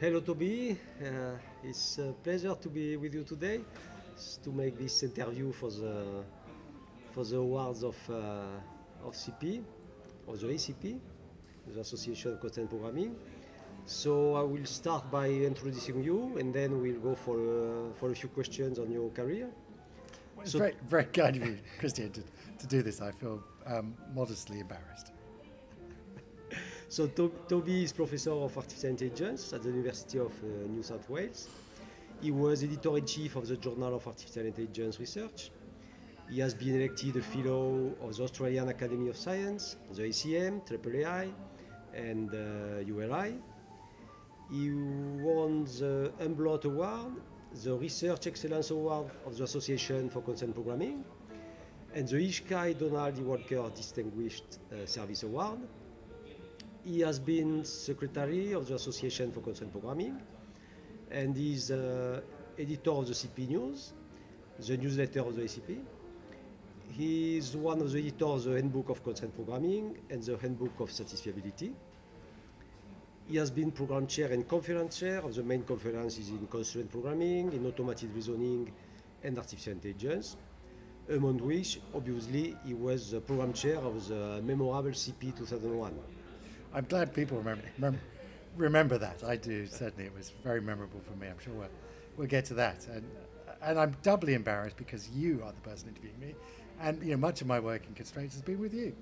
Hello, Toby. It's a pleasure to be with you today to make this interview for the awards of CP, of the ACP, the Association of Constraint Programming. So I will start by introducing you, and then we'll go for a few questions on your career. Well, it's very, very kind of you, Christian, to do this. I feel modestly embarrassed. So Toby is Professor of Artificial Intelligence at the University of New South Wales. He was Editor-in-Chief of the Journal of Artificial Intelligence Research. He has been elected a Fellow of the Australian Academy of Science, the ACM, AAAI, and ULI. He won the Humblot Award, the Research Excellence Award of the Association for Constraint Programming, and the Ishkai Donald E. Walker Distinguished Service Award. He has been Secretary of the Association for Constraint Programming, and is editor of the CP News, the newsletter of the ACP. He is one of the editors of the Handbook of Constraint Programming and the Handbook of Satisfiability. He has been program chair and conference chair of the main conferences in constraint programming, in automated reasoning, and artificial intelligence, among which, obviously, he was the program chair of the memorable CP 2001. I'm glad people remember that. I do, certainly. It was very memorable for me. I'm sure we'll get to that. And I'm doubly embarrassed because you are the person interviewing me. And much of my work in Constraint has been with you,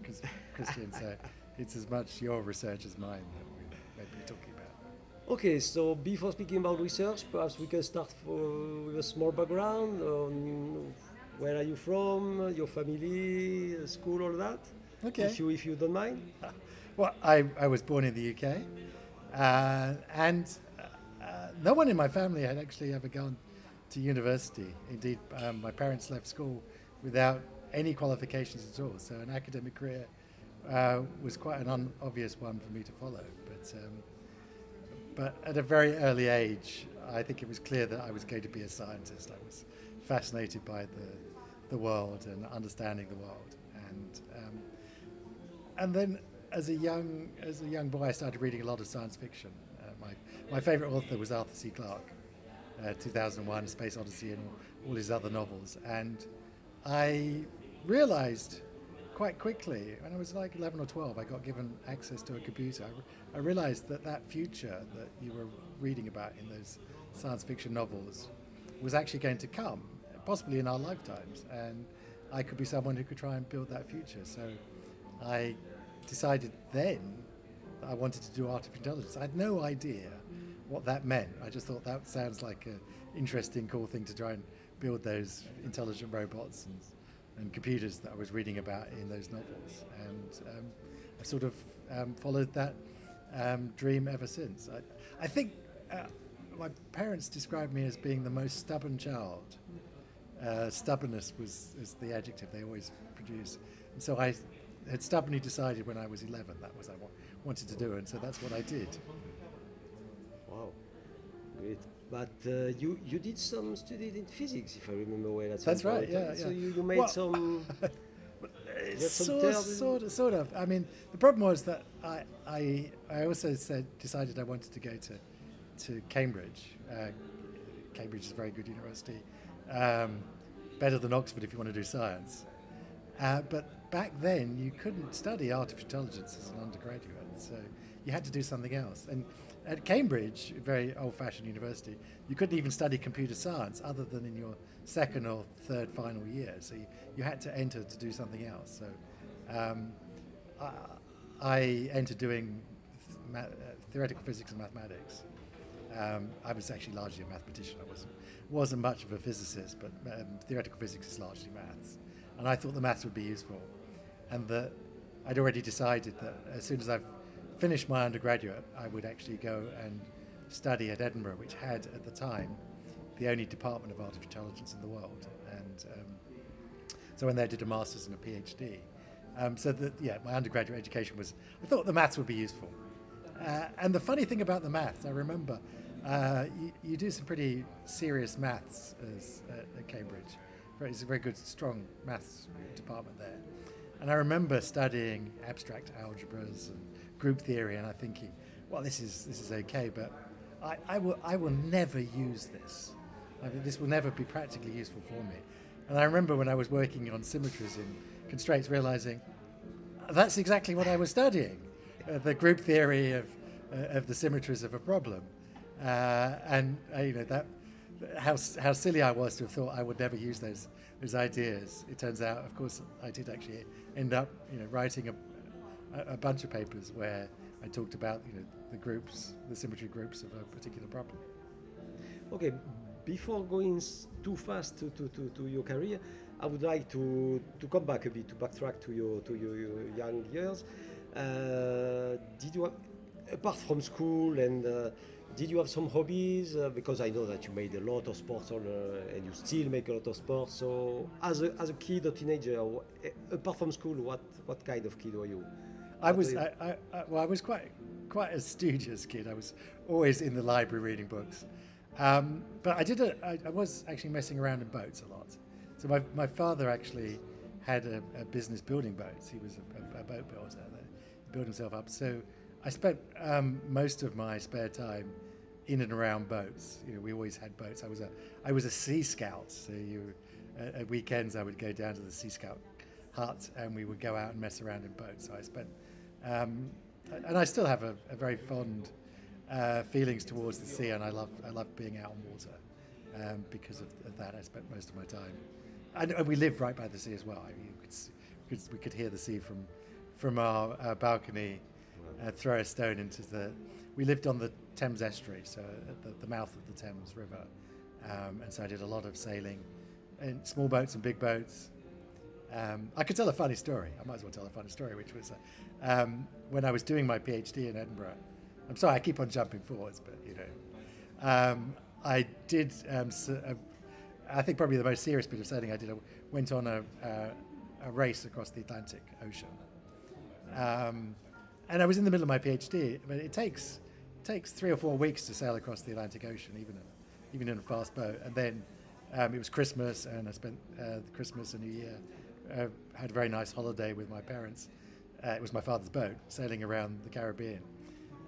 Christian. So it's as much your research as mine that we may be talking about. Okay, so before speaking about research, perhaps we can start with a small background on where are you from, your family, school, all that. Okay. If you don't mind. Well, I was born in the UK, and no one in my family had actually ever gone to university. Indeed, my parents left school without any qualifications at all, so an academic career was quite an obvious one for me to follow. But at a very early age, I think it was clear that I was going to be a scientist. I was fascinated by the world and understanding the world, and then as a young boy, I started reading a lot of science fiction. My favourite author was Arthur C. Clarke, 2001: Space Odyssey, and all his other novels. And I realised quite quickly, when I was like 11 or 12, I got given access to a computer. I realised that future that you were reading about in those science fiction novels was actually going to come, possibly in our lifetimes, and I could be someone who could try and build that future. So I decided then that I wanted to do artificial intelligence. I had no idea what that meant. I just thought that sounds like an interesting, cool thing to try and build those intelligent robots and computers that I was reading about in those novels. And I sort of followed that dream ever since. I think my parents described me as being the most stubborn child. Stubbornness is the adjective they always produce. And so I had stubbornly decided when I was 11 that was what I wanted to do, and so that's what I did. Wow, great. But you did some studies in physics, if I remember well. That's right, yeah. So you made some... Sort of. I mean, the problem was that I also decided I wanted to go to Cambridge. Cambridge is a very good university, better than Oxford if you want to do science. But back then, you couldn't study artificial intelligence as an undergraduate, so you had to do something else. And at Cambridge, a very old-fashioned university, you couldn't even study computer science other than in your second or third final year. So you had to enter to do something else. So I entered doing theoretical physics and mathematics. I was actually largely a mathematician. I wasn't much of a physicist, but theoretical physics is largely maths. And I thought the maths would be useful, and that I'd already decided that as soon as I've finished my undergraduate, I would actually go and study at Edinburgh, which had at the time the only department of artificial intelligence in the world. And so when they did a master's and a PhD. My undergraduate education was, I thought the maths would be useful. And the funny thing about the maths, I remember, you do some pretty serious maths at Cambridge. It's a very good, strong maths department there. And I remember studying abstract algebras and group theory, and I'm thinking, well, this is okay, but I will never use this. I mean, this will never be practically useful for me. And I remember when I was working on symmetries in Constraints, realizing that's exactly what I was studying, the group theory of the symmetries of a problem. You know, that how silly I was to have thought I would never use those ideas. It turns out, of course, I did actually end up, you know, writing a bunch of papers where I talked about, you know, the symmetry groups of a particular problem. Okay, before going too fast to your career, I would like to come back a bit, to backtrack to your young years. Did you have, apart from school, and did you have some hobbies? Because I know that you made a lot of sports, and you still make a lot of sports. So, as a kid or teenager, apart from school, what kind of kid were you? I was quite a studious kid. I was always in the library reading books. But I was actually messing around in boats a lot. So my father actually had a business building boats. He was a boat builder. He built himself up. So I spent most of my spare time in and around boats. You know, we always had boats. I was a Sea Scout. So at weekends I would go down to the Sea Scout hut and we would go out and mess around in boats. So I spent, and I still have a very fond feelings towards the sea, and I love being out on water because of that. I spent most of my time, and we lived right by the sea as well. I mean, we could hear the sea from our balcony. Throw a stone into we lived on the Thames estuary, so at the mouth of the Thames River, and so I did a lot of sailing in small boats and big boats. I could tell a funny story. I might as well tell a funny story, which was when I was doing my PhD in Edinburgh. I'm sorry, I keep on jumping forwards, but you know, I did. I think probably the most serious bit of sailing I did. I went on a race across the Atlantic Ocean, and I was in the middle of my PhD. But it takes 3 or 4 weeks to sail across the Atlantic Ocean, even in a fast boat. And then it was Christmas, and I spent Christmas and New Year. Had a very nice holiday with my parents. It was my father's boat, sailing around the Caribbean.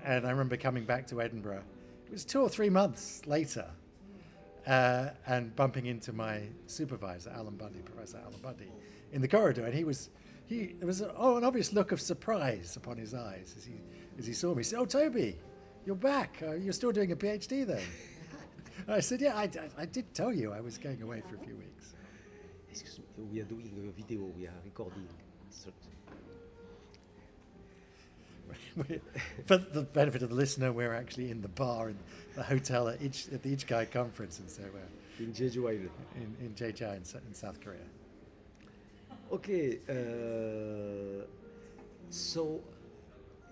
And I remember coming back to Edinburgh. It was 2 or 3 months later, and bumping into my supervisor, Professor Alan Bundy, in the corridor. And there was an obvious look of surprise upon his eyes as he saw me. He said, "Oh, Toby, you're back. You're still doing a PhD then?" And I said, "Yeah, I did tell you I was going away for a few weeks." Excuse me, we are doing a video, we are recording. For the benefit of the listener, we're actually in the bar in the hotel at the Ichigai conference, and so we're in Jeju Island. In Jeju in South Korea. Okay, so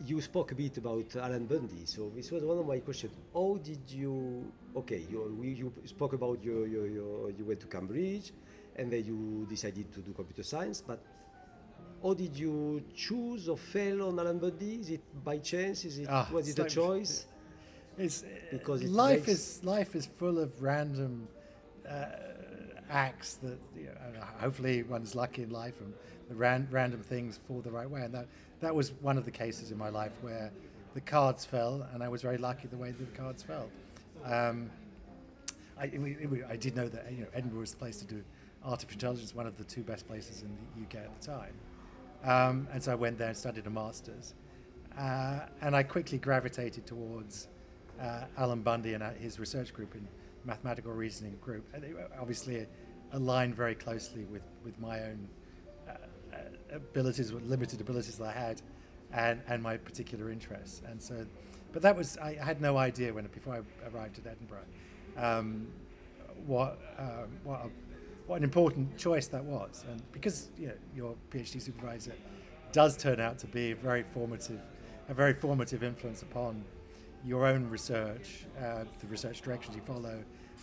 you spoke a bit about Alan Bundy. So this was one of my questions. How did you? Okay, you spoke about you went to Cambridge, and then you decided to do computer science, but how did you choose or fail on Alan Bundy? Is it by chance? Was it a choice? Because life is full of random acts that, you know, hopefully one's lucky in life and the random things fall the right way. And that was one of the cases in my life where the cards fell, and I was very lucky the way the cards fell. I did know that, you know, Edinburgh was the place to do artificial intelligence, one of the 2 best places in the UK at the time. And so I went there and studied a master's. And I quickly gravitated towards Alan Bundy and his research group in mathematical reasoning group. And they obviously aligned very closely with my own abilities, limited abilities that I had, and my particular interests. And so, but that was, I had no idea before I arrived at Edinburgh what an important choice that was. And because, you know, your PhD supervisor does turn out to be a very formative influence upon your own research, the research directions you follow,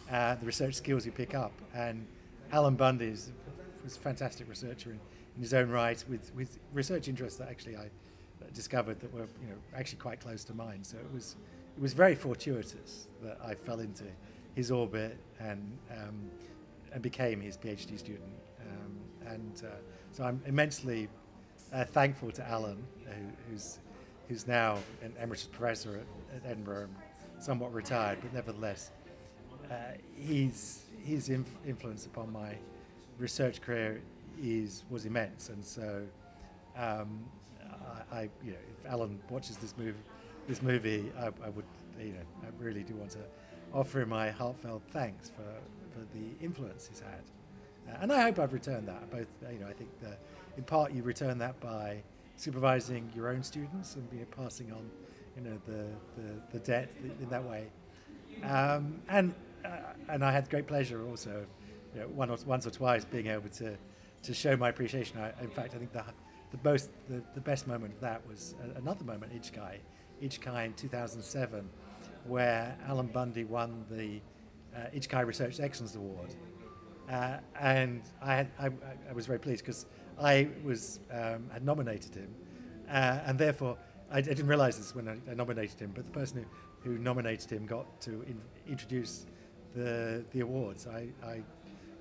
the research skills you pick up. And Alan Bundy was a fantastic researcher in his own right, with research interests that actually I discovered that were, you know, actually quite close to mine. So it was very fortuitous that I fell into his orbit and became his PhD student. So I'm immensely thankful to Alan, who's now an emeritus professor at Edinburgh, somewhat retired, but nevertheless, his influence upon my research career was immense, and so if Alan watches this movie, I would, I really do want to offer him my heartfelt thanks for the influence he's had, and I hope I've returned that. Both, I think in part you return that by supervising your own students and passing on, the debt in that way, and I had great pleasure also, once or twice being able to show my appreciation. In fact, I think the best moment of that was another moment, Ichikai in 2007, where Alan Bundy won the Ichikai Research Excellence Award, and I was very pleased because I had nominated him, and therefore I didn't realise this when I nominated him, but the person who nominated him got to introduce the awards. I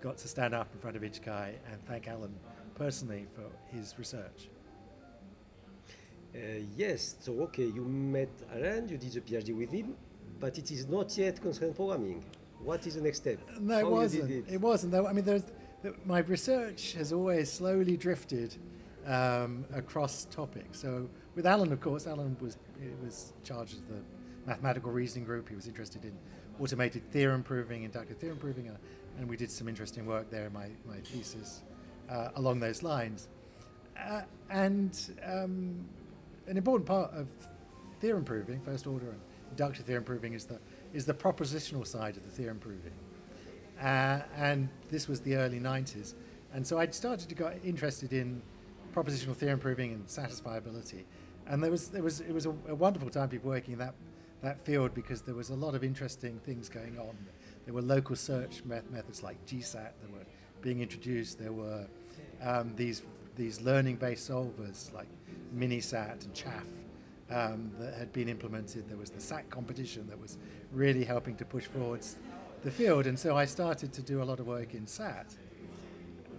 got to stand up in front of Ichikai and thank Alan personally for his research. Yes, so okay, you met Alan, you did a PhD with him, but it is not yet constraint programming. What is the next step? No, it wasn't. It wasn't. I mean, my research has always slowly drifted across topics. So with Alan, of course, Alan was charged of the mathematical reasoning group. He was interested in automated theorem proving, inductive theorem proving, and we did some interesting work there in my thesis along those lines. An important part of theorem proving, first order and inductive theorem proving, is the propositional side of the theorem proving. And this was the early 90s. And so I'd started to get interested in propositional theorem proving and satisfiability. And it was a wonderful time to be working in that field, because there was a lot of interesting things going on. There were local search methods like GSAT that were being introduced. There were these learning-based solvers like MiniSat and Chaff that had been implemented. There was the SAT competition that was really helping to push forwards the field. And so I started to do a lot of work in SAT,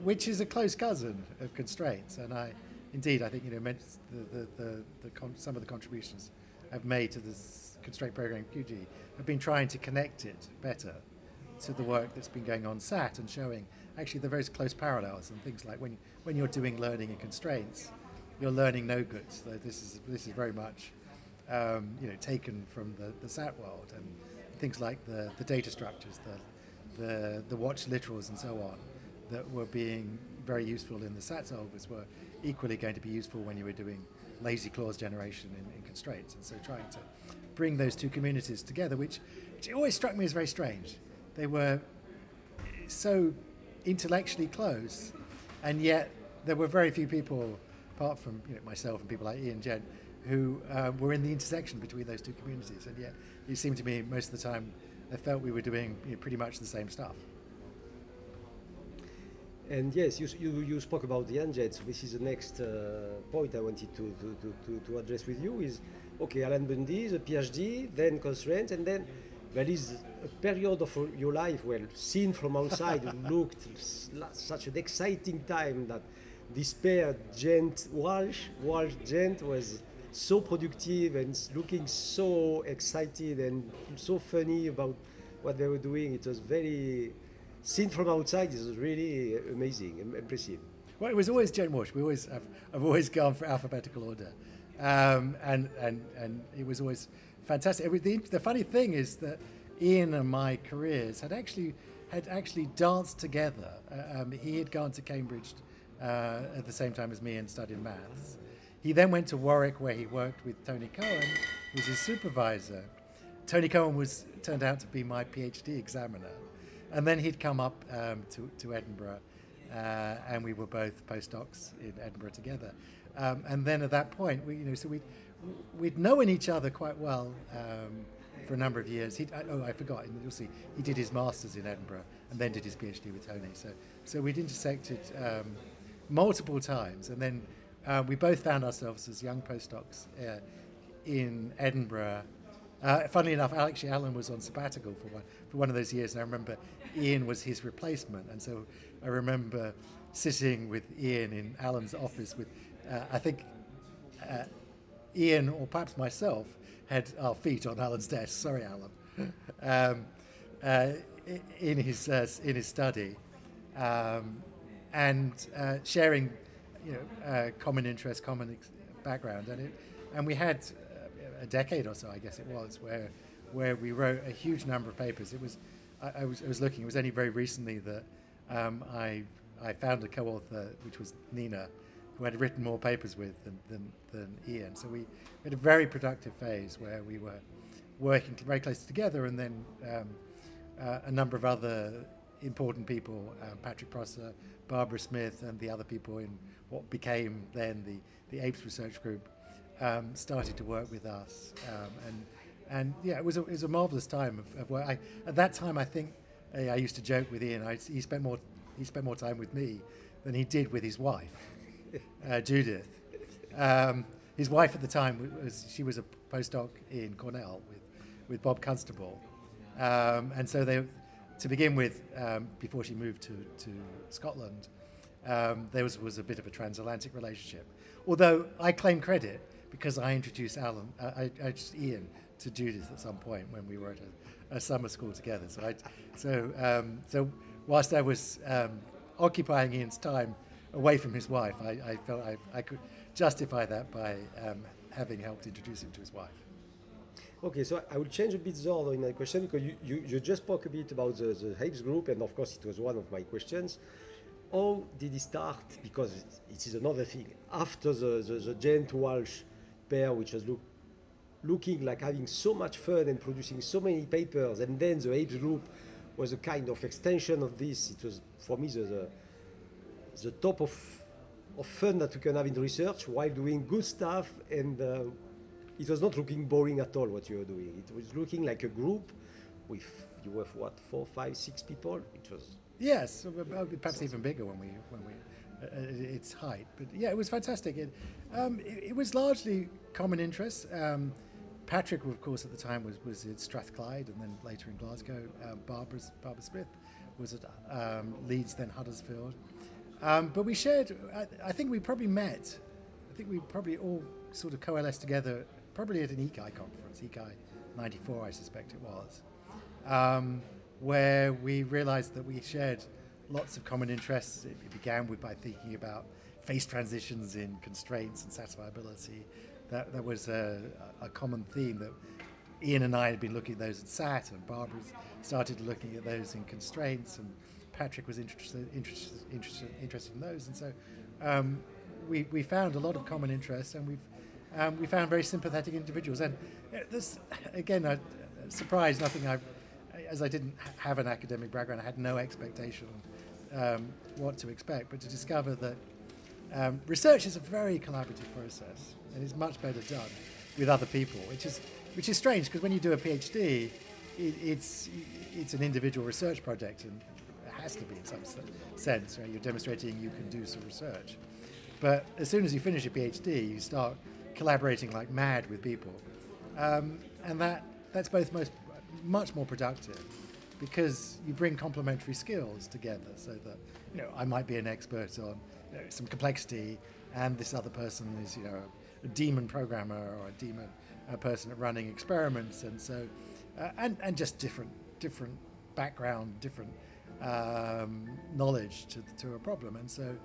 which is a close cousin of constraints. And I think some of the contributions I've made to this constraint programming QG have been trying to connect it better to the work that's been going on SAT, and showing actually the very close parallels and things like when you're doing learning in constraints, you're learning no-goods. So this is very much taken from the SAT world, and things like the data structures, the watch literals and so on, that were being very useful in the SAT solvers were equally going to be useful when you were doing lazy clause generation in constraints. And so trying to bring those two communities together, which always struck me as very strange. They were so intellectually close, and yet there were very few people, apart from myself and people like Ian Gent, who were in the intersection between those two communities. And yet it seemed to me most of the time I felt we were doing pretty much the same stuff. And yes, you spoke about the NJET, so this is the next point I wanted to address with you is, okay, Alan Bundy, the PhD, then Constraint, and then there is a period of your life where, seen from outside, it looked such an exciting time, that this pair, Walsh Gent, was so productive and looking so excited and so funny about what they were doing. It was very... Seen from outside, it was really amazing, impressive. Well, it was always Jen Walsh. I've always gone for alphabetical order, and it was always fantastic. The funny thing is that Ian and my careers had actually danced together. He had gone to Cambridge at the same time as me and studied maths. He then went to Warwick, where he worked with Tony Cohen, who was his supervisor. Tony Cohen turned out to be my PhD examiner. And then he'd come up to Edinburgh, and we were both postdocs in Edinburgh together. And then at that point, we'd known each other quite well for a number of years. I forgot. You'll see. He did his masters in Edinburgh and then did his PhD with Tony. So we'd intersected multiple times, and then we both found ourselves as young postdocs in Edinburgh. Funnily enough, actually, Alan was on sabbatical for one of those years, and I remember Ian was his replacement, and so I remember sitting with Ian in Alan's office with, I think, Ian or perhaps myself had our feet on Alan's desk. Sorry, Alan. um, uh, in his study, and sharing, common interest, background, and we had a decade or so, I guess it was, where we wrote a huge number of papers. It was I was looking. It was only very recently that I found a co-author, which was Nina, who had written more papers with than Ian. So we had a very productive phase where we were working very closely together, and then a number of other important people, Patrick Prosser, Barbara Smith, and the other people in what became then the APES research group, started to work with us. And yeah, it was a marvelous time of work. At that time, I think I used to joke with Ian. He spent more time with me than he did with his wife, Judith. His wife at the time was a postdoc in Cornell with Bob Constable, and so to begin with, before she moved to Scotland, there was a bit of a transatlantic relationship. Although I claim credit because I introduced Ian to Judith at some point when we were at a summer school together. So whilst I was occupying Ian's time away from his wife, I felt I could justify that by having helped introduce him to his wife. Okay, so I will change a bit the order in my question, because you just spoke a bit about the APES group, and of course it was one of my questions. How did it start? Because it is another thing. After the Jane to Walsh pair, which was looking like having so much fun and producing so many papers, and then the APES group was a kind of extension of this. It was, for me, the top of fun that you can have in research while doing good stuff, and it was not looking boring at all what you were doing. It was looking like a group with, you have what, 4, 5, 6 people? It was... Yes, perhaps even bigger when we its height. But yeah, it was fantastic. It was largely common interests. Patrick, of course, at the time was at Strathclyde and then later in Glasgow. Barbara Smith was at Leeds, then Huddersfield. But we shared, I think we probably met, all sort of coalesced together, probably at an ECI conference, ECI 94, I suspect it was, where we realized that we shared lots of common interests. It began by thinking about phase transitions in constraints and satisfiability. That was a common theme that Ian and I had been looking at those in SAT, and Barbara started looking at those in constraints, and Patrick was interested in those, and so we found a lot of common interests, and we found very sympathetic individuals. And this, again, surprised. As I didn't have an academic background, I had no expectation what to expect, but to discover that research is a very collaborative process, and is much better done with other people, which is strange, because when you do a PhD, it's an individual research project, and it has to be in some sense, right? You're demonstrating you can do some research. But as soon as you finish a PhD, you start collaborating like mad with people, and that's both much more productive, because you bring complementary skills together, so that I might be an expert on some complexity, and this other person is a daemon programmer or a person at running experiments, and so and just different background, different knowledge to a problem. And so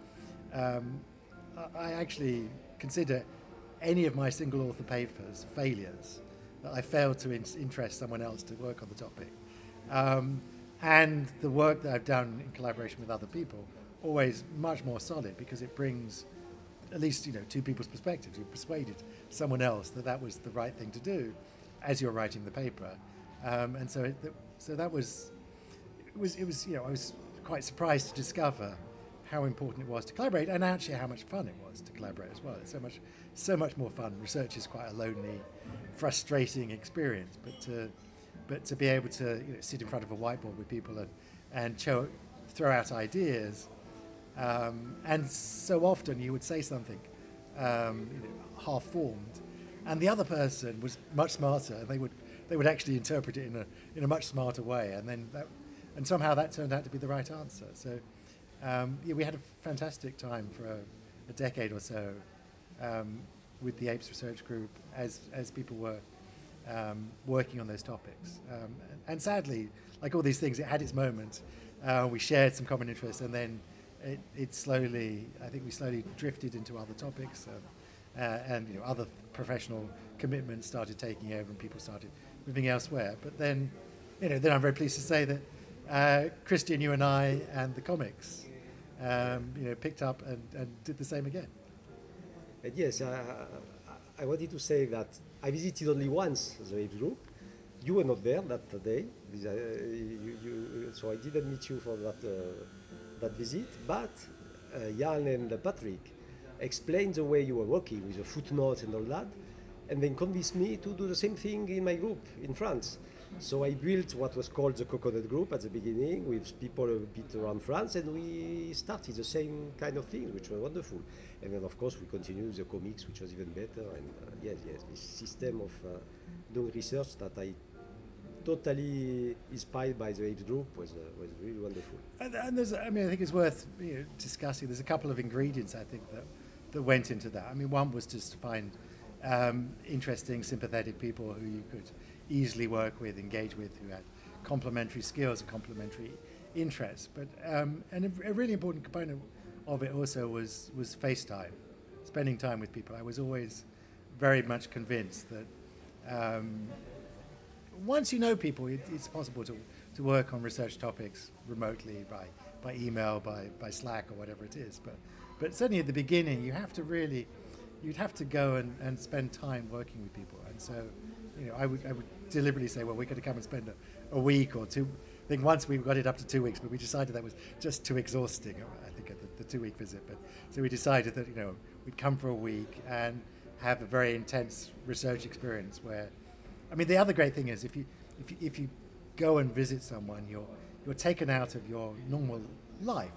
I actually consider any of my single author papers failures, that I failed to interest someone else to work on the topic. And the work that I've done in collaboration with other people, always much more solid, because it brings at least two people's perspectives. You persuaded someone else that was the right thing to do as you're writing the paper, and so that was I was quite surprised to discover how important it was to collaborate, and actually how much fun it was to collaborate as well. It's so much more fun. Research is quite a lonely, frustrating experience, but to be able to sit in front of a whiteboard with people and throw out ideas, and so often you would say something half-formed, and the other person was much smarter, and they would actually interpret it in a much smarter way, and somehow that turned out to be the right answer. So we had a fantastic time for a decade or so with the APES research group, as people were working on those topics. And sadly, like all these things, it had its moment. We shared some common interests, and then it slowly, I think we slowly drifted into other topics, and other professional commitments started taking over, and people started moving elsewhere. But then, then I'm very pleased to say that Christian, you and I, and the comics, picked up and did the same again. And yes, I wanted to say that I visited only once the Apes group. You were not there that day, so I didn't meet you for that visit. But Jan and Patrick explained the way you were working with the footnotes and all that, and then convinced me to do the same thing in my group in France. So I built what was called the Coconut Group at the beginning with people a bit around France, and we started the same kind of thing, which was wonderful. And then, of course, we continued the comics, which was even better. And yes, this system of doing research that I totally inspired by the Apes group was really wonderful. And there's, I think it's worth discussing. There's a couple of ingredients I think that went into that. One was just to find interesting, sympathetic people who you could easily work with, engage with, who had complementary skills and complementary interests. But and a really important component of it also was FaceTime, spending time with people. I was always very much convinced that once you know people, it's possible to work on research topics remotely by email, by Slack or whatever it is. But certainly at the beginning, you'd have to go and spend time working with people. And so, I would deliberately say, well, we're going to come and spend a week or two. I think once we got it up to 2 weeks, but we decided that was just too exhausting, I think, at the 2-week visit. But so we decided that, we'd come for a week and have a very intense research experience where, the other great thing is if you go and visit someone, you're taken out of your normal life.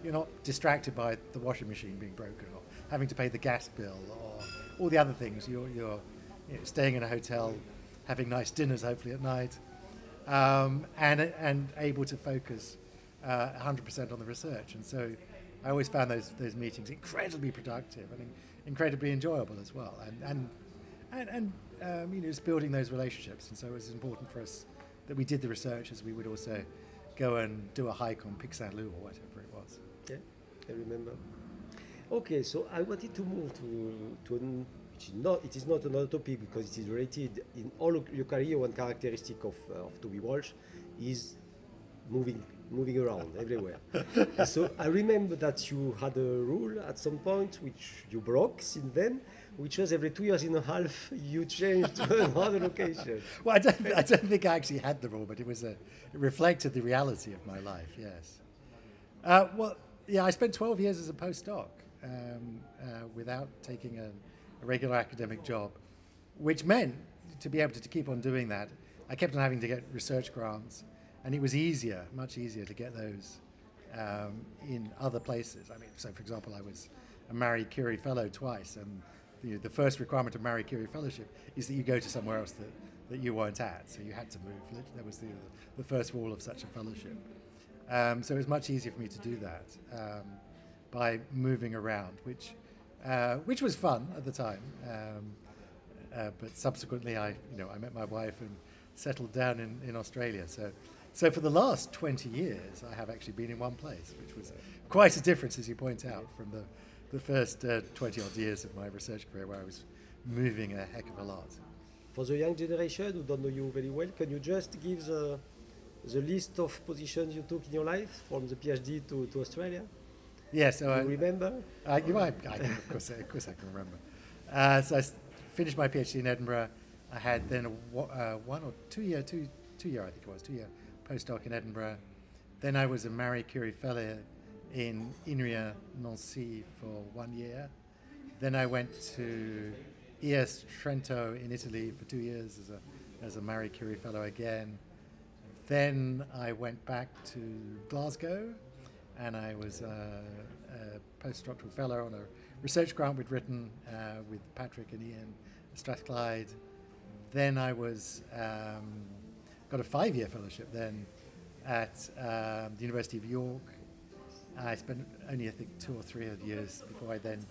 You're not distracted by the washing machine being broken or having to pay the gas bill or all the other things. You're staying in a hotel, having nice dinners hopefully at night, and able to focus 100% on the research. And so I always found those meetings incredibly productive and incredibly enjoyable as well. And it's building those relationships. And so it was important for us that we did the research as we would also go and do a hike on Pic Saint-Loup or whatever it was. Yeah, I remember. Okay, so I wanted to move to it is not another topic because it is related in all of your career. One characteristic of Toby Walsh is moving around everywhere. So I remember that you had a rule at some point which you broke since then, which was every 2.5 years you changed to another location. Well, I don't think I actually had the rule, but it reflected the reality of my life. Yes. I spent 12 years as a postdoc without taking a regular academic job, which meant to be able to keep on doing that, I kept on having to get research grants, and it was much easier to get those in other places. So for example, I was a Marie Curie Fellow twice, and the first requirement of Marie Curie Fellowship is that you go to somewhere else that you weren't at, so you had to move. That was the first rule of such a fellowship. So it was much easier for me to do that by moving around, which was fun at the time. But subsequently, I met my wife and settled down in Australia. So for the last 20 years, I have actually been in one place, which was quite a difference, as you point out, from the first 20-odd years of my research career, where I was moving a heck of a lot. For the young generation who don't know you very well, can you just give the list of positions you took in your life from the PhD to Australia? Yes. Yeah, so you remember? Of course I can remember. So I finished my PhD in Edinburgh. I had then a 1 or 2 year, I think it was, 2 year postdoc in Edinburgh. Then I was a Marie Curie Fellow in INRIA Nancy for 1 year. Then I went to ES Trento in Italy for 2 years as a Marie Curie Fellow again. Then I went back to Glasgow, and I was a postdoctoral fellow on a research grant we'd written with Patrick and Ian at Strathclyde. Then I was got a 5-year fellowship then at the University of York. I spent only, I think, 2 or 3 years before I then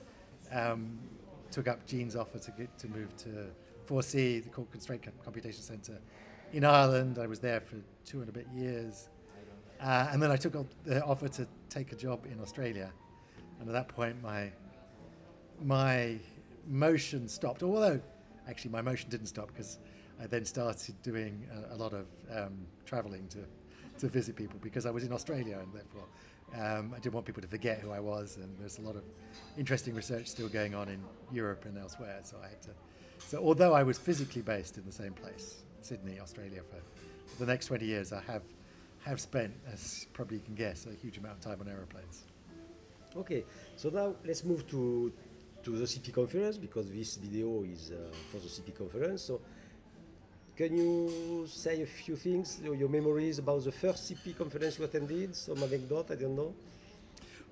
took up Jean's offer to move to 4C, the Constraint Computation Centre in Ireland. I was there for 2 and a bit years. And then I took the offer to take a job in Australia. And at that point, my motion stopped. Although, actually, my motion didn't stop because I then started doing a lot of traveling to visit people because I was in Australia, and therefore I didn't want people to forget who I was. And there's a lot of interesting research still going on in Europe and elsewhere. So I had to. So although I was physically based in the same place, Sydney, Australia, for the next 20 years, I have spent, as probably you can guess, a huge amount of time on aeroplanes. Okay, so now let's move to the CP conference, because this video is for the CP conference. So can you say a few things, your memories about the first CP conference you attended, some anecdote, I don't know?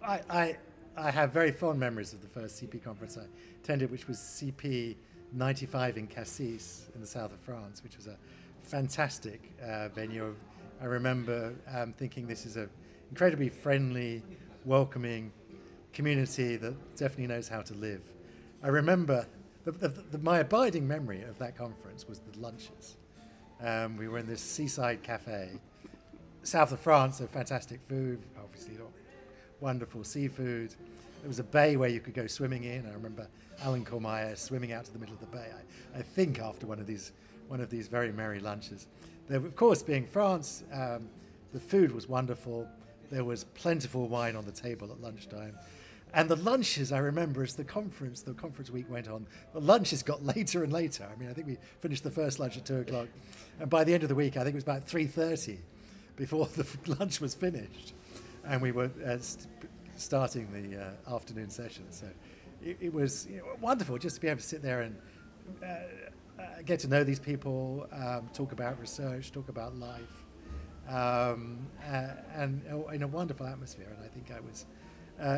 I have very fond memories of the first CP conference I attended, which was CP 95 in Cassis in the south of France, which was a fantastic venue. I remember thinking this is an incredibly friendly, welcoming community that definitely knows how to live. I remember my abiding memory of that conference was the lunches. We were in this seaside cafe, south of France, so fantastic food, obviously wonderful seafood. There was a bay where you could go swimming in. I remember Alan Cormier swimming out to the middle of the bay, I think after one of these very merry lunches. There, of course, being France, the food was wonderful. There was plentiful wine on the table at lunchtime. And the lunches, I remember, as the conference week went on, the lunches got later and later. I mean, I think we finished the first lunch at 2 o'clock. And by the end of the week, I think it was about 3:30 before the lunch was finished. And we were starting the afternoon session. So it was wonderful just to be able to sit there and get to know these people, talk about research, talk about life, and in a wonderful atmosphere. And I think I was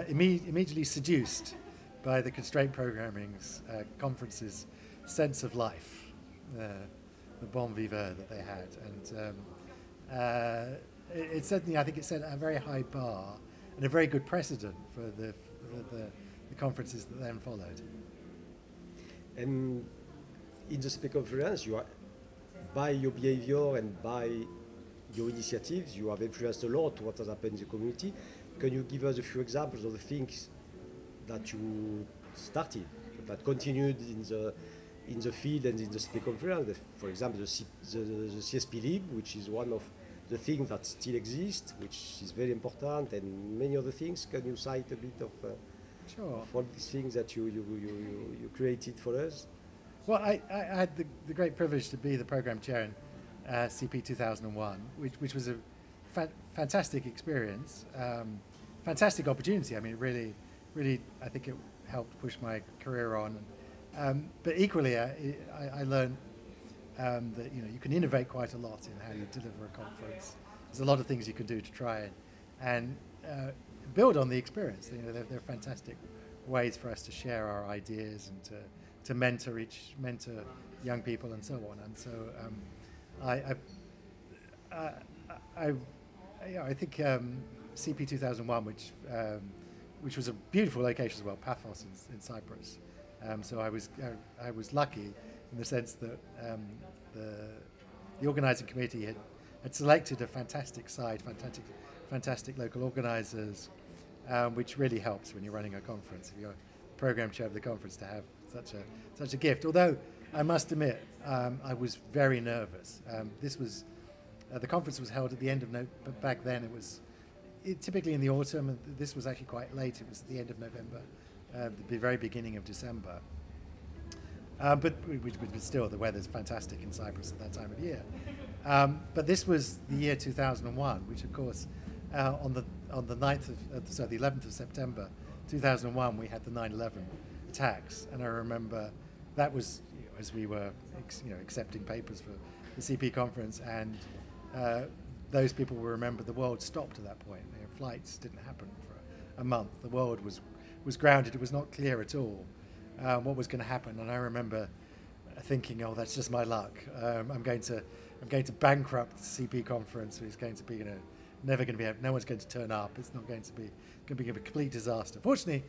immediately seduced by the Constraint Programming's conference's sense of life, the bon vivant that they had. And it certainly, I think it set a very high bar and a very good precedent for the conferences that then followed. And in the CP conference, you are, by your behavior and by your initiatives, you have influenced a lot what has happened in the community. Can you give us a few examples of the things that you started, that continued in the field and in the CP conference? For example, the CSP League, which is one of the things that still exist, which is very important, and many other things. Can you cite a bit of all these things that you created for us? Well, I had the great privilege to be the program chair in CP 2001, which was a fantastic experience, fantastic opportunity. I mean, really, I think it helped push my career on. But equally, I learned that you can innovate quite a lot in how you deliver a conference. There's a lot of things you can do to try and build on the experience. They're fantastic ways for us to share our ideas and to mentor young people and so on. And so I think CP 2001, which was a beautiful location as well, Paphos in Cyprus. So I was lucky in the sense that the organising committee had selected a fantastic site, fantastic local organisers, which really helps when you're running a conference. If you're program chair of the conference, to have such a gift. Although I must admit, I was very nervous. This was the conference was held at the end of but back then it was typically in the autumn, and this was actually quite late. It was at the end of November, the very beginning of December. But still, the weather's fantastic in Cyprus at that time of year. But this was the year 2001, which of course, on the 11th of September 2001, we had the 9/11 attacks, and I remember that was as we were accepting papers for the CP conference, and those people will remember the world stopped at that point. Flights didn't happen for a month. The world was grounded. It was not clear at all what was going to happen. And I remember thinking, "Oh, that's just my luck. I'm going to bankrupt the CP conference. It's going to be never going to be. No one's going to turn up. It's not going to be a complete disaster." Fortunately,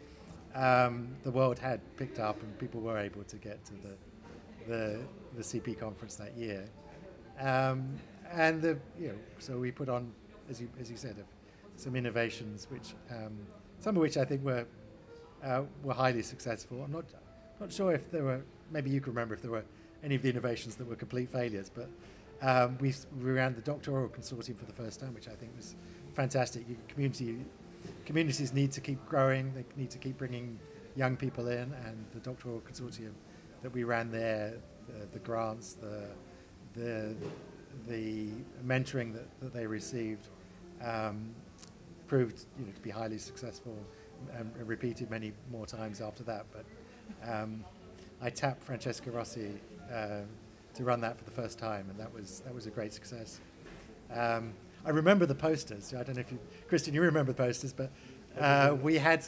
the world had picked up, and people were able to get to the CP conference that year. And so we put on, as you said, some innovations, which some of which I think were highly successful. I'm not sure if there were. Maybe you can remember if there were any of the innovations that were complete failures. But we ran the doctoral consortium for the first time, which I think was fantastic. Communities need to keep growing. They need to keep bringing young people in, and the doctoral consortium that we ran there, the grants, the mentoring that they received proved to be highly successful and repeated many more times after that. But I tapped Francesca Rossi to run that for the first time, and that was a great success. I remember the posters. I don't know if you, Christian, you remember the posters, but we had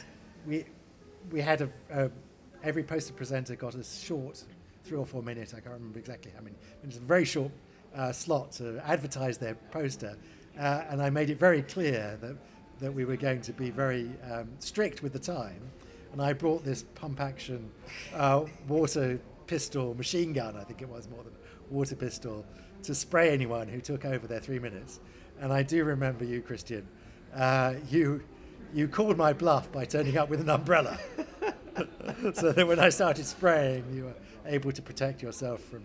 every poster presenter got a short 3 or 4 minutes. I can't remember exactly how many. It was a very short slot to advertise their poster, and I made it very clear that we were going to be very strict with the time. And I brought this pump-action water pistol machine gun, I think it was more than a water pistol, to spray anyone who took over their 3 minutes. And I do remember you, Christian. You called my bluff by turning up with an umbrella, so that when I started spraying, you were able to protect yourself from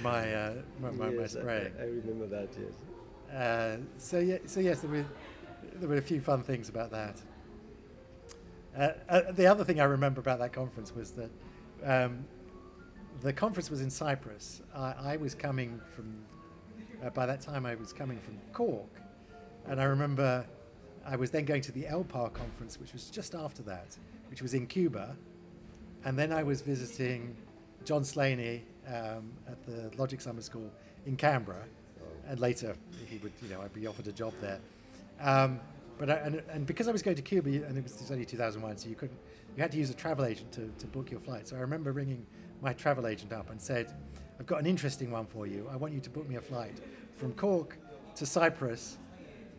my Yes, spraying. I remember that. Yes. So yes, there were a few fun things about that. The other thing I remember about that conference was that the conference was in Cyprus. I was coming from, by that time I was coming from Cork, and I remember I was then going to the LPAR conference, which was just after that, which was in Cuba, and then I was visiting John Slaney at the Logic Summer School in Canberra, and later I'd be offered a job there. But because I was going to Cuba, and it was only 2001, so you had to use a travel agent to book your flight. So I remember ringing my travel agent up and said, "I've got an interesting one for you. I want you to book me a flight from Cork to Cyprus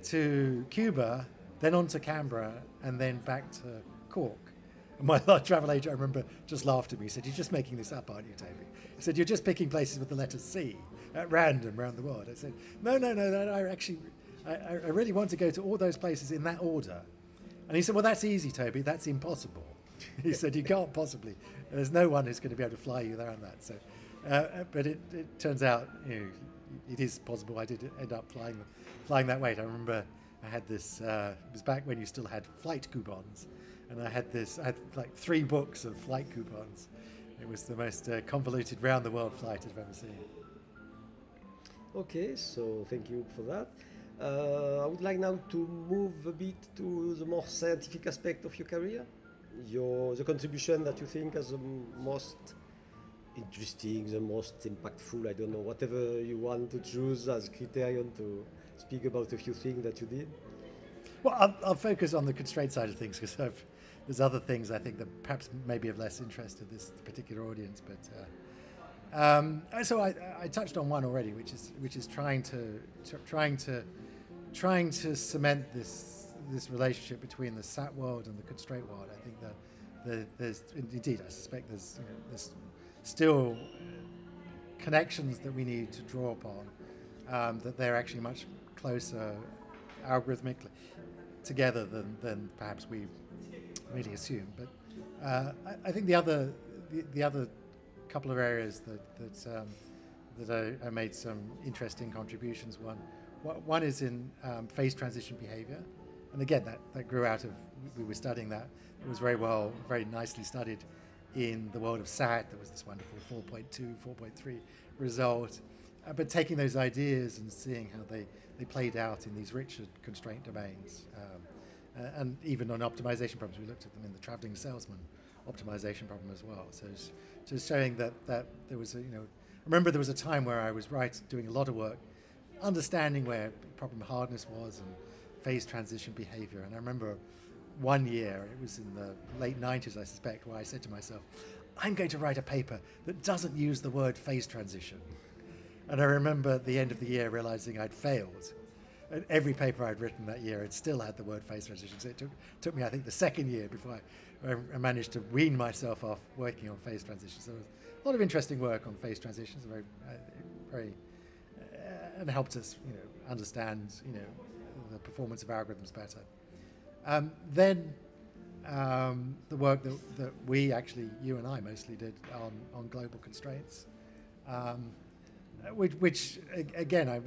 to Cuba, then on to Canberra, and then back to Cork." And my travel agent, I remember, just laughed at me. He said, "You're just making this up, aren't you, Toby?" He said, "You're just picking places with the letter C at random around the world." I said, No, I really want to go to all those places in that order." And he said, "Well, that's easy, Toby. That's impossible." He said, "You can't possibly. There's no one who's going to be able to fly you there on that." So, but it turns out, it is possible. I did end up flying that way. I remember I had this. It was back when you still had flight coupons, and I had like 3 books of flight coupons. It was the most convoluted round-the-world flight I've ever seen. Okay, so thank you for that. I would like now to move a bit to the more scientific aspect of your career, the contribution that you think as the most interesting, the most impactful, I don't know, whatever you want to choose as criterion to speak about a few things that you did. Well, I'll focus on the constraint side of things, because there's other things I think that perhaps maybe of less interest to this particular audience. But so I touched on one already, which is trying to cement this relationship between the SAT world and the constraint world. I think that there's indeed, I suspect there's still connections that we need to draw upon, that they're actually much closer algorithmically together than perhaps we really assume. But I think the other couple of areas that I made some interesting contributions. One is in phase transition behavior, and again that grew out of, we were studying that. It was very nicely studied in the world of SAT. There was this wonderful 4.2, 4.3 result, but taking those ideas and seeing how they played out in these richer constraint domains, and even on optimization problems, we looked at them in the traveling salesman optimization problem as well. So just showing that there was I remember there was a time where I was doing a lot of work understanding where problem hardness was and phase transition behavior. And I remember one year, it was in the late 90s, I suspect, where I said to myself, I'm going to write a paper that doesn't use the word phase transition. And I remember at the end of the year realizing I'd failed, every paper I'd written that year, it still had the word phase transition. So it took me, I think, the second year before I managed to wean myself off working on phase transitions. So there was a lot of interesting work on phase transitions, very, and helped us, understand, the performance of algorithms better. Then the work that we actually, you and I mostly did on global constraints, which again, I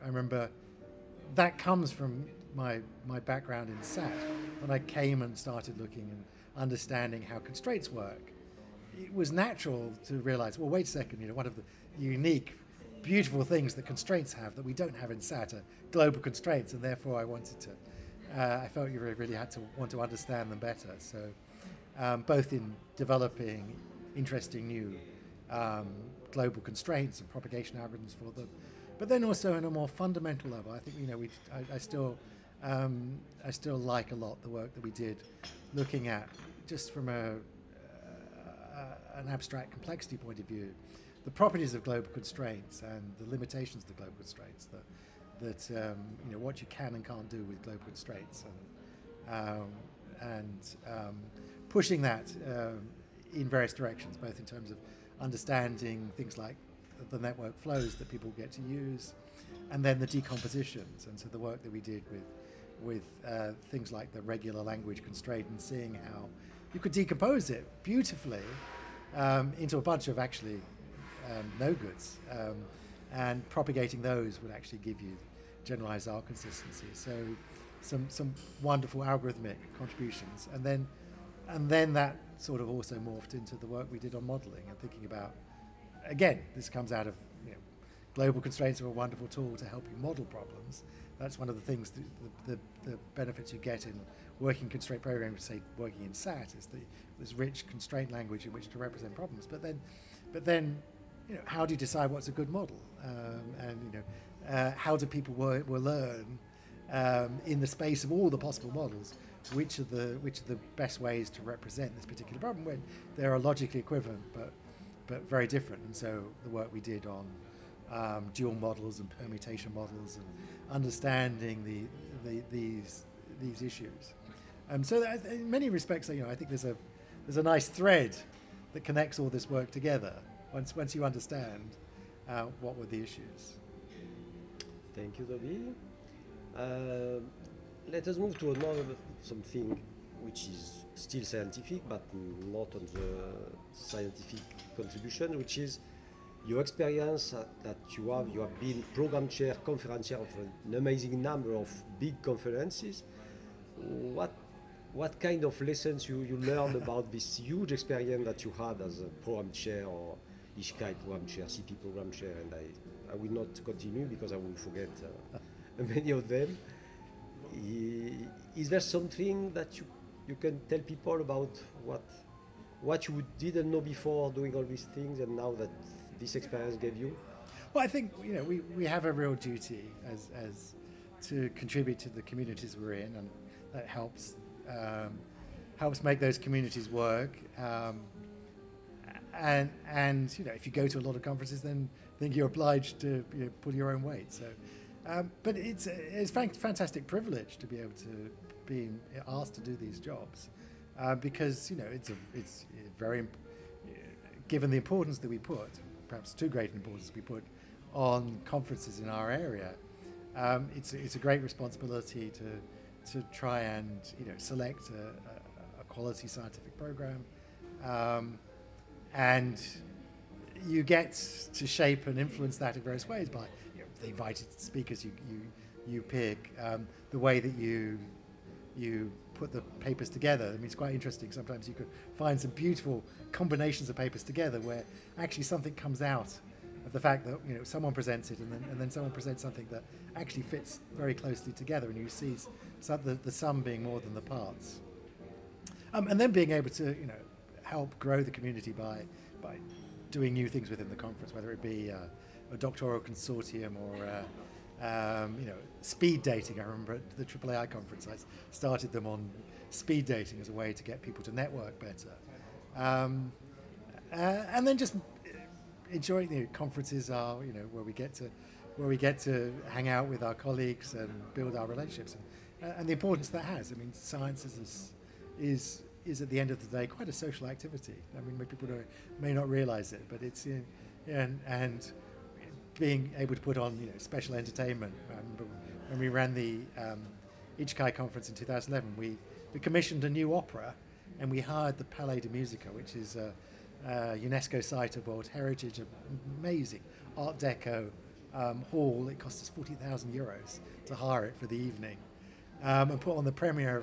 remember that comes from my background in SAT. When I came and started looking and understanding how constraints work, it was natural to realize, well, wait a second, one of the unique, beautiful things that constraints have that we don't have in SAT are global constraints, and therefore I wanted to, I felt you really had to want to understand them better. So both in developing interesting new global constraints and propagation algorithms for them, but then also on a more fundamental level, I think I still like a lot the work that we did, looking at just from an abstract complexity point of view, the properties of global constraints and the limitations of the global constraints. That what you can and can't do with global constraints, and pushing that in various directions, both in terms of understanding things like the network flows that people get to use, and then the decompositions. And so the work that we did with things like the regular language constraint, and seeing how you could decompose it beautifully into a bunch of actually no-goods, and propagating those would actually give you generalized R consistency. So some wonderful algorithmic contributions, and then that sort of also morphed into the work we did on modeling and thinking about, again, this comes out of global constraints are a wonderful tool to help you model problems. That's one of the things, the benefits you get in working constraint programming, say working in SAT, is this rich constraint language in which to represent problems. But then how do you decide what's a good model? How do people will learn in the space of all the possible models which are the best ways to represent this particular problem when they are logically equivalent but very different? And so the work we did on dual models and permutation models and understanding these issues. So that in many respects, I think there's a nice thread that connects all this work together once you understand what were the issues. Thank you, Toby. Let us move to something which is still scientific, but not on the scientific contribution, which is your experience that you have. You have been program chair, conference chair of an amazing number of big conferences. What kind of lessons you learned about this huge experience that you had as a program chair or Ishkai program chair, CP program chair? And I will not continue because I will forget many of them. Is there something that you can tell people about what you didn't know before doing all these things, and now that this experience gave you? Well, I think we have a real duty as to contribute to the communities we're in, and that helps make those communities work. And if you go to a lot of conferences, then I think you're obliged to pull your own weight. So, but it's a fantastic privilege to be able to be asked to do these jobs, because it's very given the importance that we put, perhaps too great an importance we put on conferences in our area. It's a great responsibility to try and select a quality scientific program. And you get to shape and influence that in various ways by the invited speakers you pick, the way that you put the papers together. I mean, it's quite interesting. Sometimes you could find some beautiful combinations of papers together where actually something comes out of the fact that someone presents it and then someone presents something that actually fits very closely together, and you see the sum being more than the parts. And then being able to help grow the community by doing new things within the conference, whether it be a doctoral consortium or speed dating. I remember at the AAAI conference I started them on speed dating as a way to get people to network better, and then just enjoying the conferences are where we get to where we get to hang out with our colleagues and build our relationships, and the importance that has. I mean, science is at the end of the day quite a social activity. I mean, people may not realize it, but it's and being able to put on special entertainment. When we ran the Ichikai conference in 2011, we commissioned a new opera, and we hired the Palais de Musica, which is a UNESCO site of World Heritage, amazing Art Deco hall. It cost us €40,000 to hire it for the evening, and put on the premiere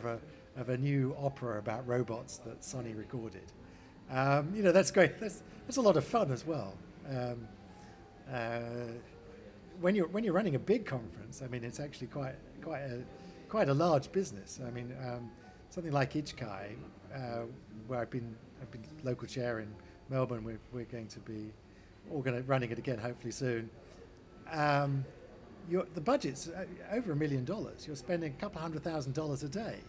of a new opera about robots that Sonny recorded. That's great. That's a lot of fun as well. When you're running a big conference, I mean, it's actually quite a large business. I mean, something like Ichikai, where I've been local chair in Melbourne. We're going to be running it again, hopefully soon. The budget's over $1 million. You're spending a couple $100,000 a day.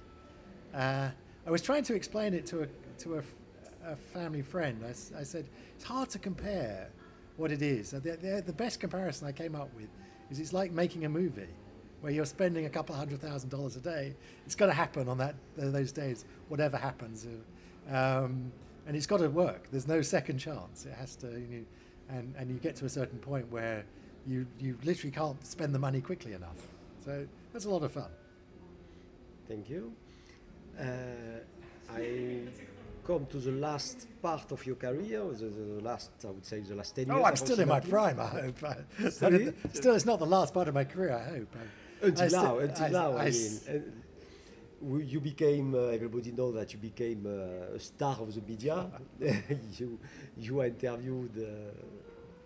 I was trying to explain it to a family friend. I said it's hard to compare what it is. The best comparison I came up with is it's like making a movie where you're spending a couple $100,000 a day. It's got to happen on those days, whatever happens, and it's got to work. There's no second chance. It has to, and you get to a certain point where you literally can't spend the money quickly enough. So that's a lot of fun. Thank you. I come to the last part of your career, the last 10 years. Oh, I'm still in my prime, I hope. Still, it's not the last part of my career, I hope. Until now, I mean. You became, everybody knows that you became a star of the media. you are interviewed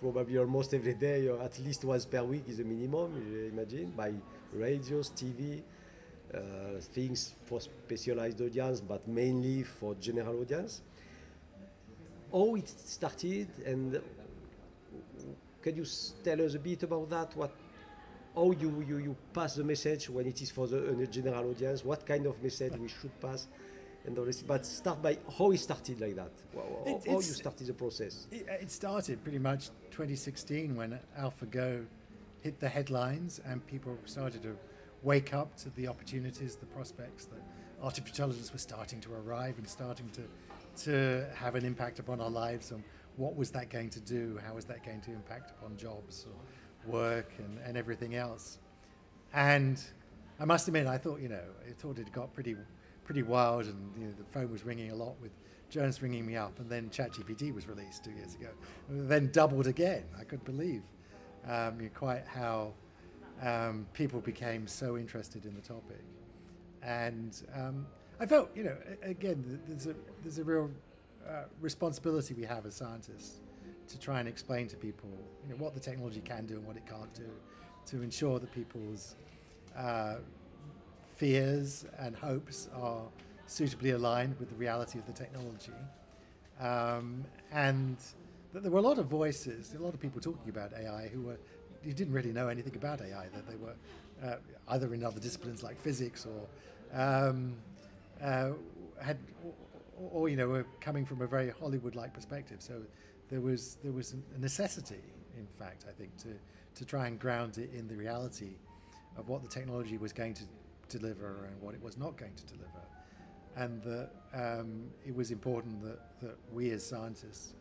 probably almost every day, or at least once per week is a minimum, I imagine, by radios, TV. Things for specialized audience, but mainly for general audience. How it started, and can you tell us a bit about that? How you pass the message when it is for the general audience? What kind of message we should pass? And all this, but start by how it started like that. How you started the process? It started pretty much 2016 when AlphaGo hit the headlines and people started to wake up to the opportunities, the prospects that artificial intelligence was starting to arrive and starting to have an impact upon our lives, and what was that going to do, how was that going to impact upon jobs or work and everything else. And I must admit, I thought it got pretty wild, and the phone was ringing a lot with journalists ringing me up, and then ChatGPT was released 2 years ago, and then doubled again. I couldn't believe quite how people became so interested in the topic, and I felt, again, there's a real responsibility we have as scientists to try and explain to people, what the technology can do and what it can't do, to ensure that people's fears and hopes are suitably aligned with the reality of the technology, and that there were a lot of voices, a lot of people talking about AI who didn't really know anything about AI, that they were either in other disciplines like physics or were coming from a very Hollywood-like perspective. So there was a necessity, in fact, I think, to try and ground it in the reality of what the technology was going to deliver and what it was not going to deliver, and that it was important that we as scientists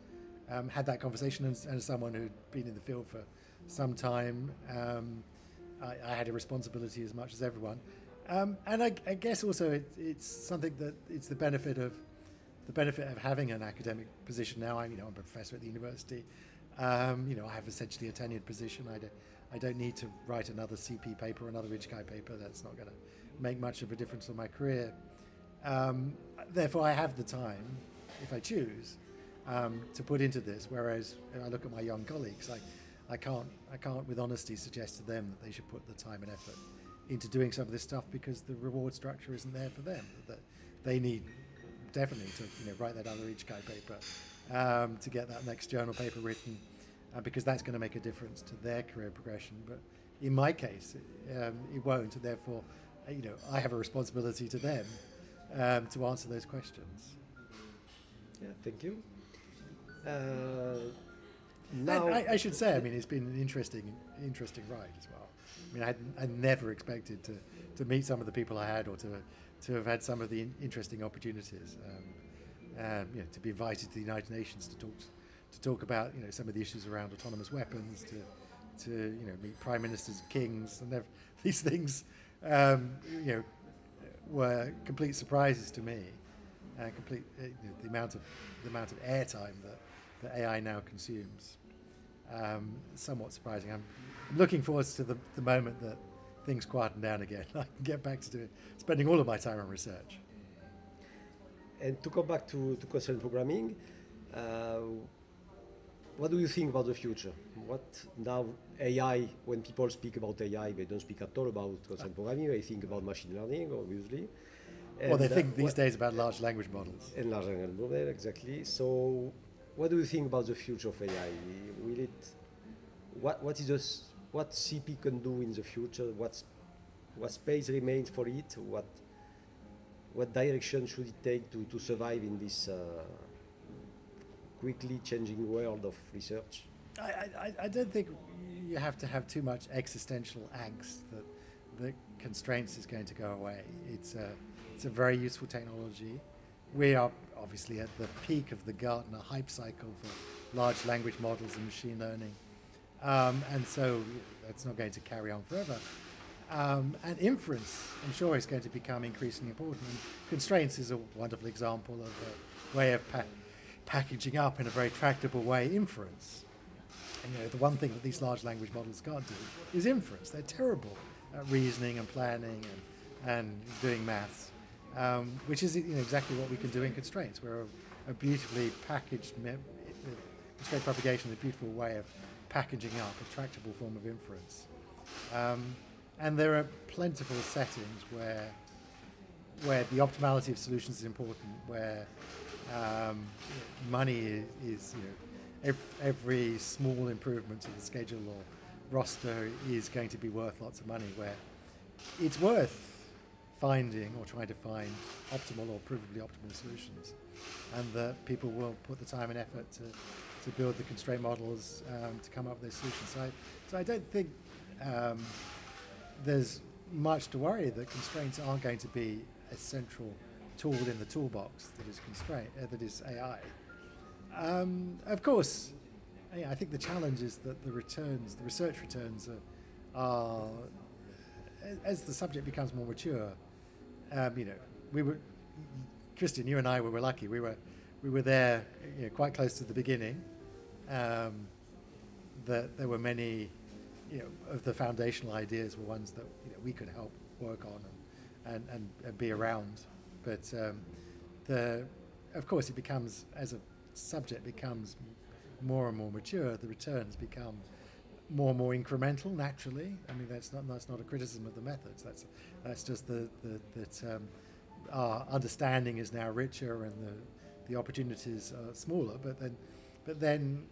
had that conversation. And as someone who'd been in the field for some time, I had a responsibility as much as everyone, and I guess also it's something that it's the benefit of having an academic position now. I'm a professor at the university. I have essentially a tenured position. I don't need to write another CP paper or another Ichikai paper. That's not going to make much of a difference on my career. Therefore, I have the time, if I choose, to put into this. Whereas if I look at my young colleagues, I can't with honesty suggest to them that they should put the time and effort into doing some of this stuff, because the reward structure isn't there for them. That they need definitely to write that other Ichikai paper, to get that next journal paper written, because that's going to make a difference to their career progression. But in my case, it won't. And therefore, I have a responsibility to them to answer those questions. Yeah, thank you. Now, And I should say, I mean, it's been an interesting ride as well. I mean, I never expected to meet some of the people I had, or to have had some of the interesting opportunities. To be invited to the United Nations to talk about some of the issues around autonomous weapons, to meet prime ministers, kings, and these things were complete surprises to me. The amount of airtime that AI now consumes, somewhat surprising. I'm looking forward to the moment that things quieten down again. I can get back to spending all of my time on research. and to come back to constraint programming, what do you think about the future? What now AI, when people speak about AI, they don't speak at all about constraint programming, they think about machine learning, obviously. Well, they think these days about large language models. And large language model, exactly. So what do you think about the future of AI? Will it, what CP can do in the future? What space remains for it? What direction should it take to survive in this quickly changing world of research? I don't think you have to have too much existential angst that the constraints is going to go away. It's a very useful technology. We are obviously at the peak of the Gartner hype cycle for large language models and machine learning. And so that's not going to carry on forever. And inference, I'm sure, is going to become increasingly important. And constraints is a wonderful example of a way of packaging up in a very tractable way inference. And, the one thing that these large language models can't do is inference. They're terrible at reasoning and planning and doing maths, which is exactly what we can do in constraints. We're a beautifully packaged constraint propagation is a beautiful way of packaging up a tractable form of inference. And there are plentiful settings where the optimality of solutions is important, where money is every small improvement to the schedule or roster is going to be worth lots of money, where it's worth finding or trying to find optimal or provably optimal solutions, and that people will put the time and effort to build the constraint models to come up with those solutions. So I don't think there's much to worry that constraints aren't going to be a central tool in the toolbox that is AI. Of course, I think the challenge is that the research returns are as the subject becomes more mature. Christian, you and I were lucky. We were there, quite close to the beginning. That there were many, of the foundational ideas were ones that we could help work on and be around. But of course, it becomes, as a subject becomes more and more mature, the returns become more and more incremental naturally. I mean, that's not a criticism of the methods. That's just that our understanding is now richer and the opportunities are smaller. But then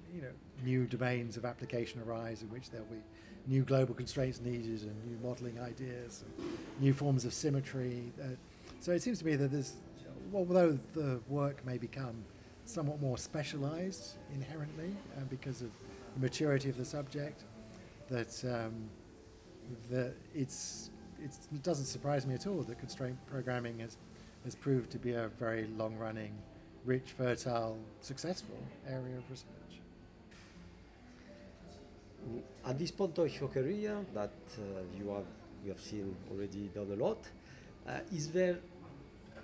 new domains of application arise in which there'll be new global constraints needed and new modeling ideas and new forms of symmetry. So it seems to me that although the work may become somewhat more specialized inherently because of the maturity of the subject, that it doesn't surprise me at all that constraint programming has proved to be a very long-running, rich, fertile, successful area of research. At this point of your career that you have seen already done a lot, is there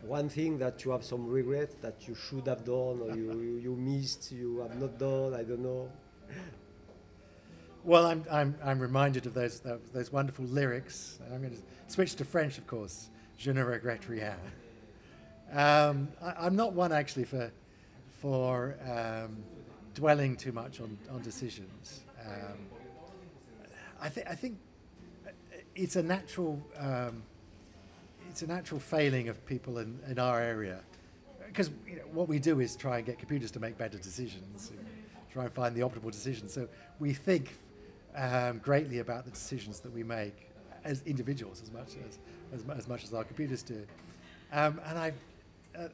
one thing that you have some regret that you should have done or you missed, you have not done, I don't know? Well, I'm reminded of those wonderful lyrics. I'm going to switch to French, of course. Je ne regrette rien. I'm not one actually for dwelling too much on decisions. I think it's a natural failing of people in our area, because what we do is try and get computers to make better decisions, and try and find the optimal decision. So we think greatly about the decisions that we make as individuals as much as our computers do. And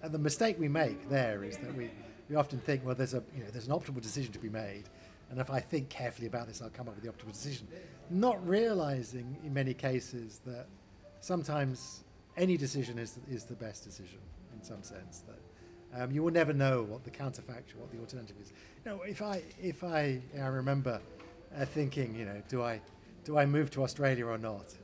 the mistake we make there is that we often think, well, there's an optimal decision to be made, and if I think carefully about this, I'll come up with the optimal decision. Not realizing in many cases that sometimes any decision is the best decision in some sense. That you will never know what the counterfactual, what the alternative is. You know, if I remember thinking, you know, do I move to Australia or not?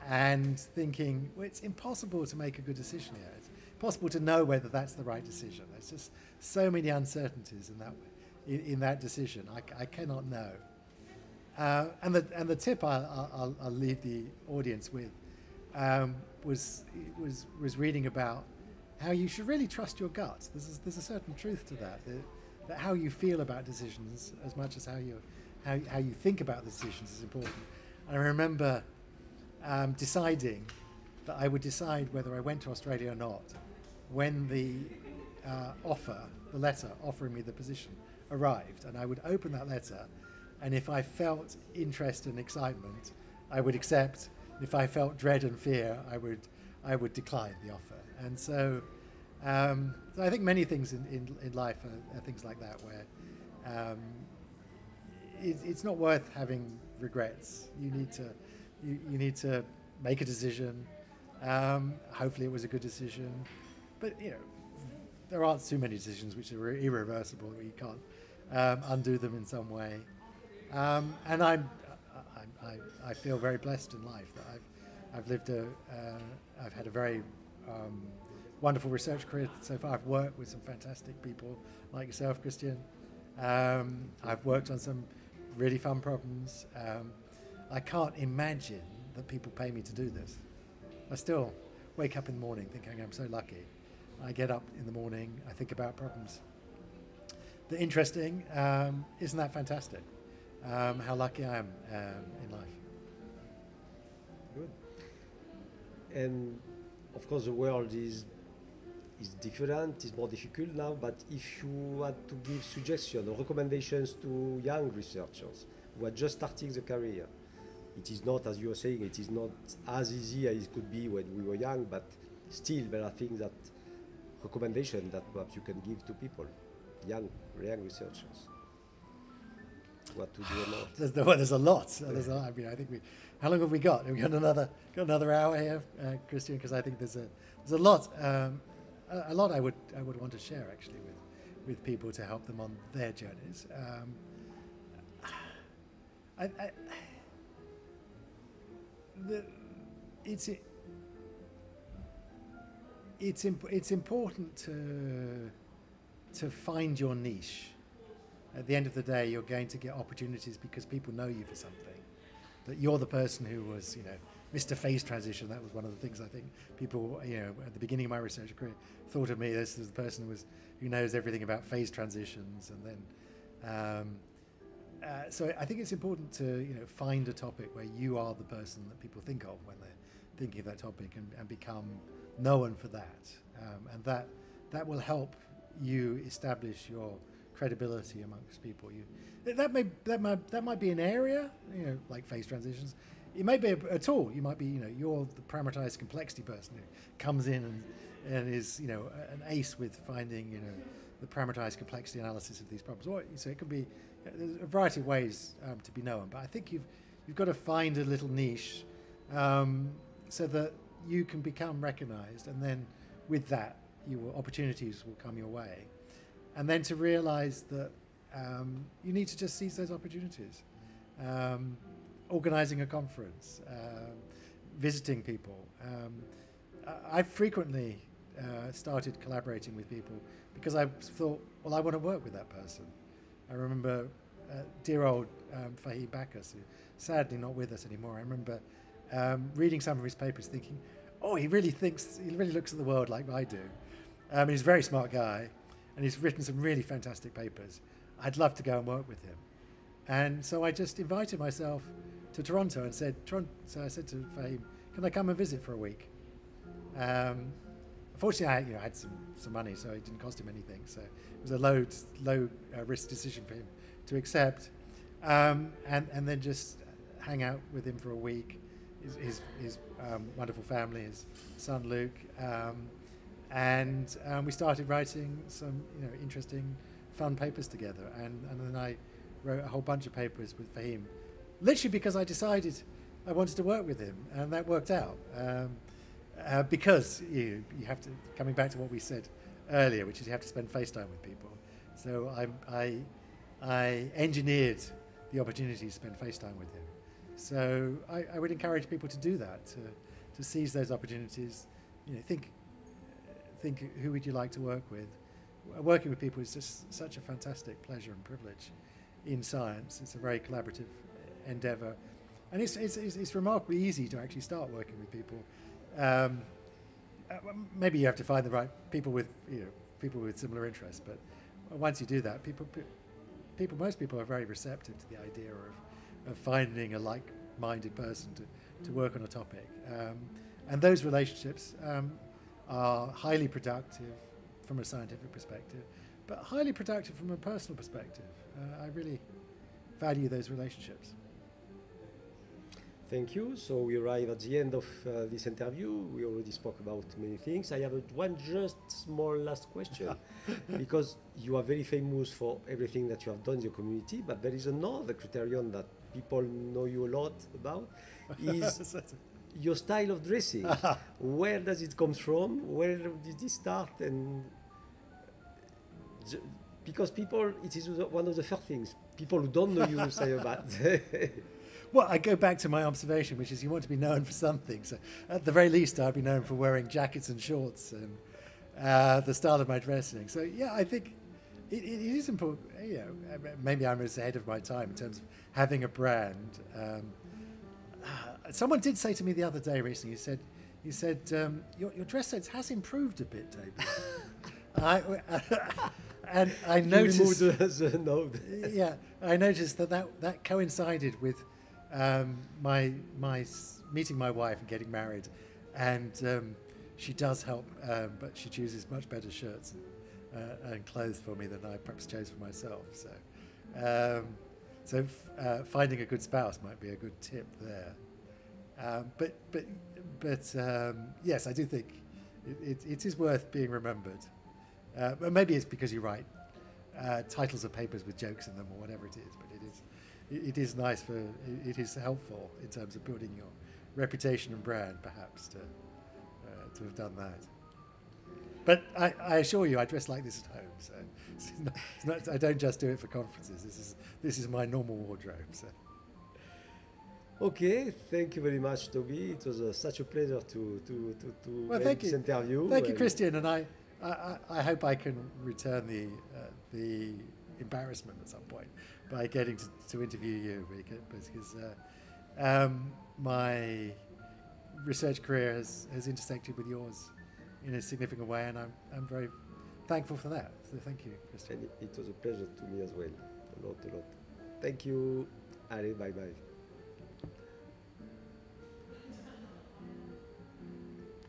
And thinking, well, it's impossible to make a good decision here. It's impossible to know whether that's the right decision. There's just so many uncertainties in that decision. I cannot know. And the tip I'll leave the audience with was reading about how you should really trust your gut. There's a certain truth to that how you feel about decisions as much as how you think about the decisions is important. And I remember deciding that I would decide whether I went to Australia or not when the letter offering me the position arrived, and I would open that letter, and if I felt interest and excitement, I would accept. If I felt dread and fear, I would decline the offer. And so I think many things in life are things like that, where it's not worth having regrets. You need to make a decision. Hopefully it was a good decision, but you know, there aren't too many decisions which are irreversible. You can't undo them in some way. And I feel very blessed in life that I've had a very wonderful research career so far. I've worked with some fantastic people like yourself, Christian. I've worked on some really fun problems. I can't imagine that people pay me to do this. I still wake up in the morning thinking I'm so lucky. I get up in the morning, I think about problems. They're interesting. Isn't that fantastic? How lucky I am in life. Good. And of course the world is different, is more difficult now, but if you had to give suggestions or recommendations to young researchers who are just starting the career, it is not, as you were saying, it is not as easy as it could be when we were young, but still there are things that, recommendations that perhaps you can give to people, young researchers. What to do or not? There's a lot. I mean, I think how long have we got? Have we got another hour here, Christian? Because I think there's a lot I would want to share actually with people to help them on their journeys. It's important to find your niche. At the end of the day, you're going to get opportunities because people know you for something. That you're the person who was, you know, Mr. Phase Transition. That was one of the things I think people, you know, at the beginning of my research career, thought of me as the person who knows everything about phase transitions. And then, so I think it's important to, you know, find a topic where you are the person that people think of when they're thinking of that topic, and become known for that. And that will help you establish your credibility amongst people. That might be an area, you know, like phase transitions. It may be a tool. You might be, you know, you're the parameterized complexity person who comes in and is, you know, an ace with finding, you know, the parameterized complexity analysis of these problems. Or so it could be, there's a variety of ways to be known. But I think you've got to find a little niche so that you can become recognized, and then with that, opportunities will come your way. And then to realize that you need to just seize those opportunities. Organizing a conference, visiting people. I frequently started collaborating with people because I thought, well, I want to work with that person. I remember dear old Fahim Bacchus, who's sadly not with us anymore. I remember reading some of his papers thinking, oh, he really looks at the world like I do. He's a very smart guy, and he's written some really fantastic papers. I'd love to go and work with him. And so I just invited myself to Toronto and said, so I said to Fahim, can I come and visit for a week? Unfortunately, I had some money, so it didn't cost him anything. So it was a low risk decision for him to accept. And then just hang out with him for a week. His wonderful family, his son Luke, and we started writing some, you know, interesting, fun papers together. And then I wrote a whole bunch of papers with Fahim, literally because I decided I wanted to work with him, and that worked out. Because you have to, coming back to what we said earlier, which is you have to spend face time with people. So I engineered the opportunity to spend face time with him. So I would encourage people to do that, to seize those opportunities. Think who would you like to work with? Working with people is just such a fantastic pleasure and privilege in science. It's a very collaborative endeavour, and it's remarkably easy to actually start working with people. Maybe you have to find the right people with similar interests, but once you do that, most people are very receptive to the idea of finding a like-minded person to work on a topic, and those relationships are highly productive from a scientific perspective, but highly productive from a personal perspective. I really value those relationships. Thank you. So we arrive at the end of this interview. We already spoke about many things. I have one just small last question, because you are very famous for everything that you have done in your community, but there is another criterion that people know you a lot about, is your style of dressing. Where does it come from? Where did it start? And because it is one of the first things people who don't know you say about. Well, I go back to my observation, which is you want to be known for something. So at the very least, I'd be known for wearing jackets and shorts and the style of my dressing. So yeah, I think it is important. Maybe I'm ahead of my time in terms of having a brand. Someone did say to me the other day recently, he said your dress sense has improved a bit, Toby. And I noticed the note. Yeah, I noticed that coincided with my meeting my wife and getting married, and she does help, but she chooses much better shirts and clothes for me than I perhaps chose for myself. So finding a good spouse might be a good tip there. But yes, I do think it is worth being remembered. But maybe it's because you write titles of papers with jokes in them or whatever it is. But it is nice it is helpful in terms of building your reputation and brand, perhaps, to have done that. But I assure you, I dress like this at home. So it's not, I don't just do it for conferences. This is my normal wardrobe. So. Okay, thank you very much, Toby. It was such a pleasure to make this interview. Thank you, Christian, and I hope I can return the embarrassment at some point by getting to interview you, because my research career has intersected with yours in a significant way, and I'm very thankful for that. So thank you, Christian. And it was a pleasure to me as well. A lot. Thank you. Allez, bye bye.